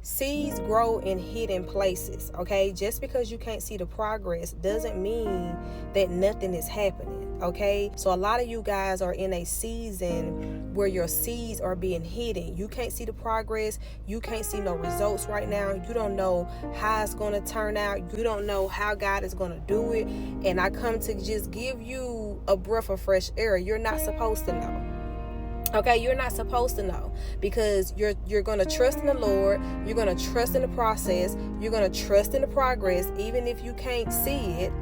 Seeds grow in hidden places, okay? Just because you can't see the progress doesn't mean that nothing is happening, okay? So a lot of you guys are in a season where your seeds are being hidden. You can't see the progress. You can't see no results right now. You don't know how it's going to turn out. You don't know how God is going to do it. And I come to just give you a breath of fresh air. You're not supposed to know. Okay, you're not supposed to know, because you're going to trust in the Lord. You're going to trust in the process. You're going to trust in the progress. Even if you can't see it,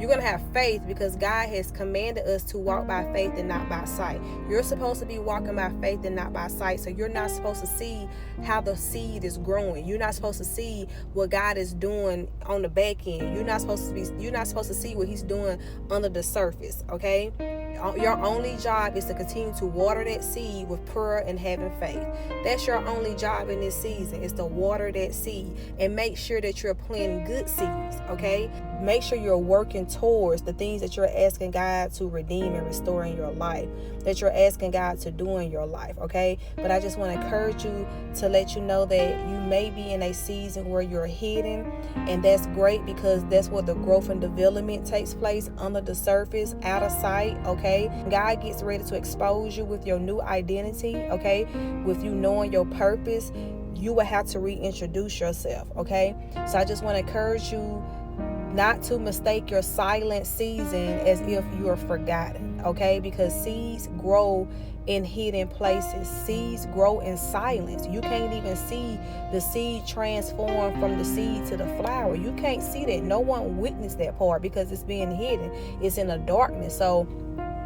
you're going to have faith, because God has commanded us to walk by faith and not by sight. You're supposed to be walking by faith and not by sight. So you're not supposed to see how the seed is growing. You're not supposed to see what God is doing on the back end. You're not supposed to see what he's doing under the surface, okay? Your only job is to continue to water that seed with prayer and having faith. That's your only job in this season, is to water that seed and make sure that you're planting good seeds, okay? Make sure you're working towards the things that you're asking God to redeem and restore in your life, that you're asking God to do in your life, okay? But I just want to encourage you to let you know that you may be in a season where you're hidden, and that's great, because that's where the growth and development takes place, under the surface, out of sight, okay? God gets ready to expose you with your new identity, okay? With you knowing your purpose, you will have to reintroduce yourself, okay? So I just want to encourage you not to mistake your silent season as if you are forgotten, okay? Because seeds grow in hidden places. Seeds grow in silence. You can't even see the seed transform from the seed to the flower. You can't see that. No one witnessed that part, because it's being hidden. It's in the darkness. So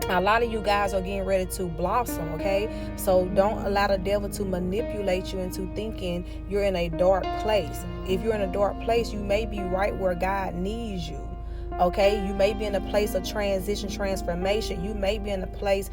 a lot of you guys are getting ready to blossom, okay? So don't allow the devil to manipulate you into thinking you're in a dark place. If you're in a dark place, you may be right where God needs you, okay? You may be in a place of transition, transformation. You may be in a place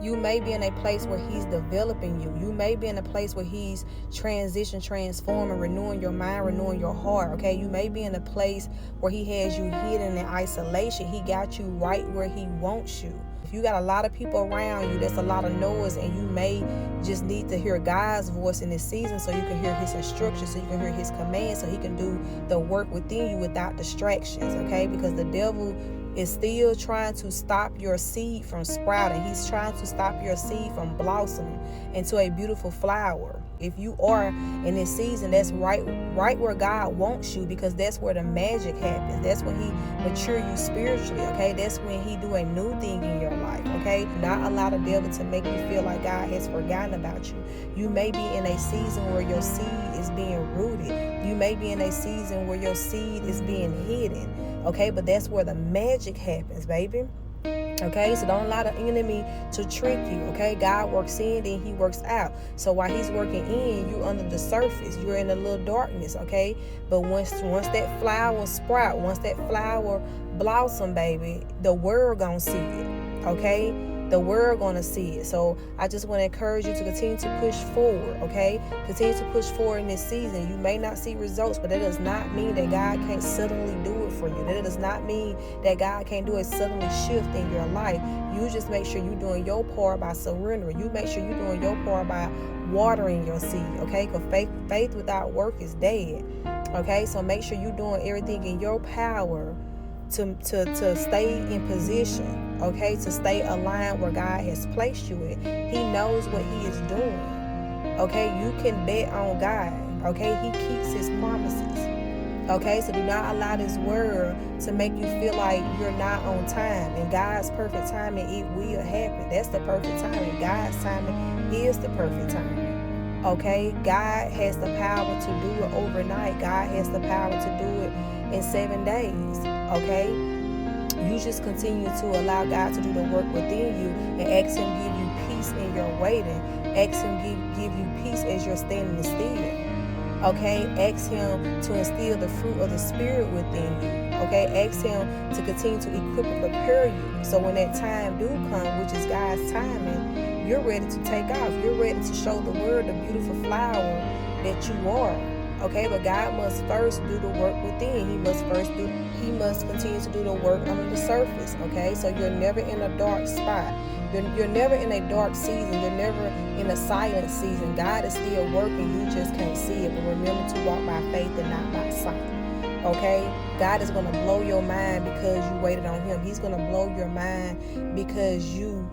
where he's developing you. You may be in a place where he's transforming, renewing your mind, renewing your heart, okay? You may be in a place where he has you hidden in isolation. He got you right where he wants you. If you got a lot of people around you, that's a lot of noise, and you may just need to hear God's voice in this season, so you can hear his instructions, so you can hear his commands, so he can do the work within you without distractions, okay? Because the devil is still trying to stop your seed from sprouting. He's trying to stop your seed from blossoming into a beautiful flower. If you are in this season, that's right where God wants you, because that's where the magic happens. That's when he mature you spiritually, okay? That's when he do a new thing in your life, okay? Not allow the devil to make you feel like God has forgotten about you. You may be in a season where your seed is being rooted. You may be in a season where your seed is being hidden, okay? But that's where the magic happens, baby. Okay, so don't allow the enemy to trick you, okay? God works in, then he works out. So while he's working in, you under the surface. You're in a little darkness, okay? But once that flower sprout, once that flower blossom, baby, the world gonna see it, okay? The world gonna see it. So I just want to encourage you to continue to push forward, okay? Continue to push forward in this season. You may not see results, but that does not mean that God can't suddenly do it for you. That does not mean that God can't do a suddenly shift in your life. You just make sure you're doing your part by surrendering. You make sure you're doing your part by watering your seed, okay? Because faith without work is dead, okay? So make sure you're doing everything in your power to stay in position, okay, to stay aligned where God has placed you in. He knows what he is doing, okay? You can bet on God, okay? He keeps his promises, okay? So do not allow this world to make you feel like you're not on time. In God's perfect timing, it will happen. That's the perfect timing. God's timing is the perfect timing, okay? God has the power to do it overnight. God has the power to do it in 7 days, okay? You just continue to allow God to do the work within you, and ask him give you peace in your waiting. Ask him give you peace as you're standing still, okay? Ask him to instill the fruit of the Spirit within you, okay? Ask him to continue to equip and prepare you, so when that time do come, which is God's timing, you're ready to take off. You're ready to show the world the beautiful flower that you are, Okay, but God must first do the work within. He must continue to do the work under the surface. Okay, so you're never in a dark spot. You're never in a dark season. You're never in a silent season. God is still working. You just can't see it. But remember to walk by faith and not by sight. Okay, God is going to blow your mind because you waited on him. He's going to blow your mind because you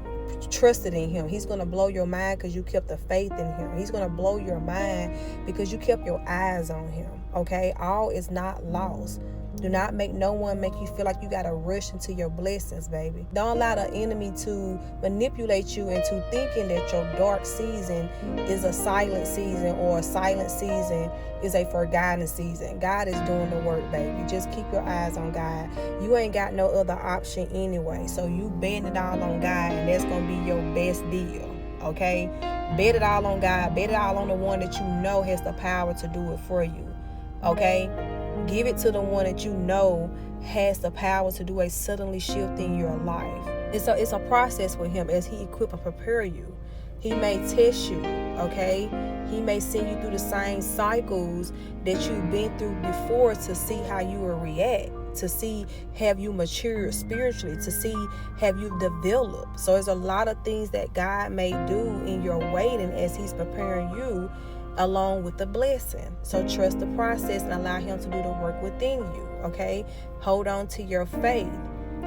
trusted in him. He's going to blow your mind because you kept the faith in him. He's going to blow your mind because you kept your eyes on him. Okay, all is not lost. Do not make no one make you feel like you got to rush into your blessings, baby. Don't allow the enemy to manipulate you into thinking that your dark season is a silent season, or a silent season is a forgotten season. God is doing the work, baby. Just keep your eyes on God. You ain't got no other option anyway. So you bet it all on God, and that's going to be your best deal. Okay? Bet it all on God. Bet it all on the one that you know has the power to do it for you. Okay? Give it to the one that you know has the power to do a suddenly shift in your life. It's a process with him as he equip and prepare you. He may test you, okay? He may send you through the same cycles that you've been through before to see how you will react, to see have you matured spiritually, to see have you developed. So there's a lot of things that God may do in your waiting as he's preparing you along with the blessing. So trust the process and allow him to do the work within you, okay? Hold on to your faith,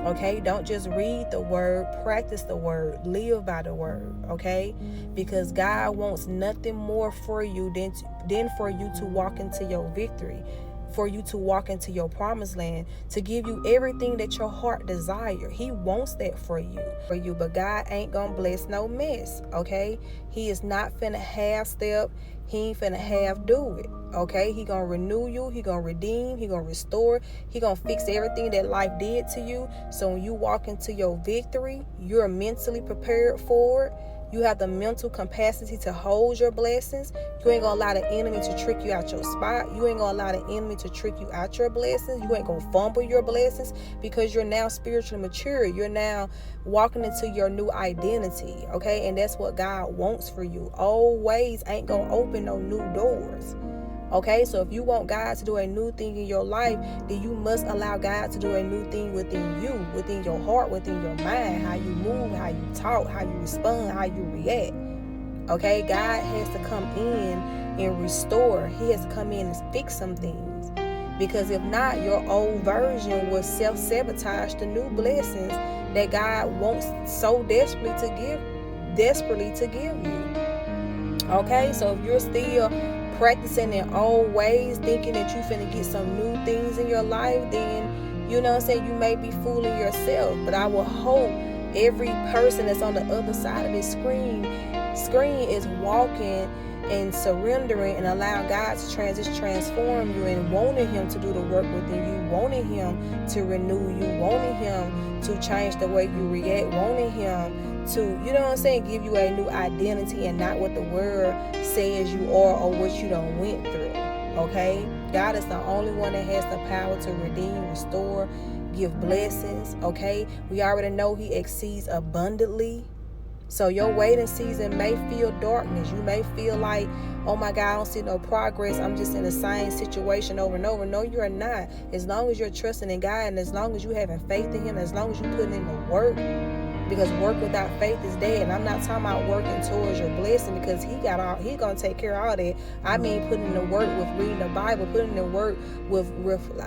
okay? Don't just read the word, practice the word, live by the word, okay? Because God wants nothing more for you than for you to walk into your victory, for you to walk into your promised land, to give you everything that your heart desire. He wants that for you. But God ain't gonna bless no mess, okay? He is not finna half step. He ain't finna half do it, okay? He gonna renew you. He gonna redeem. He gonna restore. He gonna fix everything that life did to you. So when you walk into your victory, you're mentally prepared for it. You have the mental capacity to hold your blessings. You ain't gonna allow the enemy to trick you out your spot. You ain't gonna allow the enemy to trick you out your blessings. You ain't gonna fumble your blessings because you're now spiritually mature. You're now walking into your new identity, okay? And that's what God wants for you. Old ways ain't gonna open no new doors. Okay, so if you want God to do a new thing in your life, then you must allow God to do a new thing within you, within your heart, within your mind, how you move, how you talk, how you respond, how you react. Okay, God has to come in and restore. He has to come in and fix some things. Because if not, your old version will self-sabotage the new blessings that God wants so desperately to give you. Okay, so if you're still practicing in old ways, thinking that you finna get some new things in your life, then you know what I'm saying, you may be fooling yourself. But I will hope every person that's on the other side of this screen is walking and surrendering and allowing God to transform you, and wanting him to do the work within you, wanting him to renew you, wanting him to change the way you react, wanting him to, you know what I'm saying, give you a new identity and not what the world says you are or what you done went through. Okay? God is the only one that has the power to redeem, restore, give blessings. Okay? We already know he exceeds abundantly. So your waiting season may feel darkness. You may feel like, oh my God, I don't see no progress. I'm just in the same situation over and over. No, you're not. As long as you're trusting in God, and as long as you having faith in him, as long as you're putting in the work, because work without faith is dead. And I'm not talking about working towards your blessing, because he gonna take care of all that. I mean putting in the work with reading the Bible, putting in the work with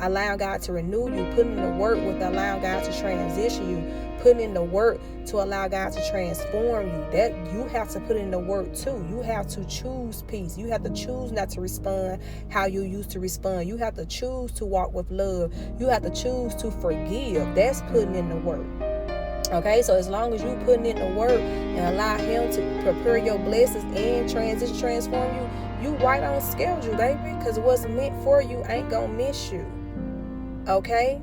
allowing God to renew you, putting in the work with allowing God to transition you, putting in the work to allow God to transform you. That you have to put in the work too. You have to choose peace. You have to choose not to respond how you used to respond. You have to choose to walk with love. You have to choose to forgive. That's putting in the work. Okay, so as long as you putting in the work and allow him to prepare your blessings and transform you, you right on schedule, baby. Because what's meant for you ain't gonna miss you. Okay?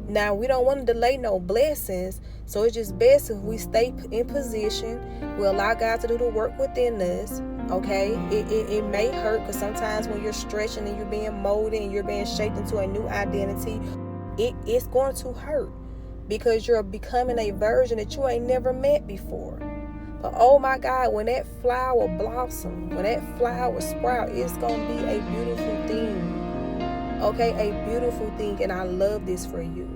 Now, we don't want to delay no blessings, so it's just best if we stay in position. We allow God to do the work within us. Okay? It may hurt, because sometimes when you're stretching and you're being molded and you're being shaped into a new identity, it's going to hurt. Because you're becoming a version that you ain't never met before. But oh my God, when that flower blossom, when that flower sprout, it's going to be a beautiful thing. Okay, a beautiful thing. And I love this for you.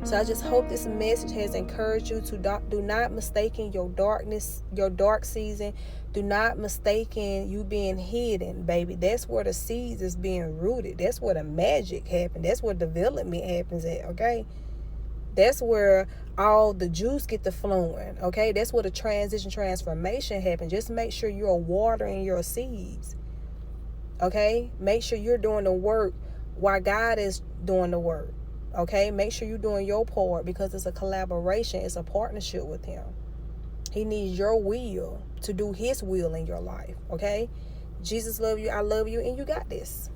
So I just hope this message has encouraged you to do not mistaken your darkness, your dark season. Do not mistaken you being hidden, baby. That's where the seeds is being rooted. That's where the magic happens. That's where development happens at, okay? That's where all the juice get to flowing, okay? That's where the transformation happens. Just make sure you're watering your seeds, okay? Make sure you're doing the work while God is doing the work, okay? Make sure you're doing your part, because it's a collaboration. It's a partnership with him. He needs your will to do his will in your life, okay? Jesus love you, I love you, and you got this.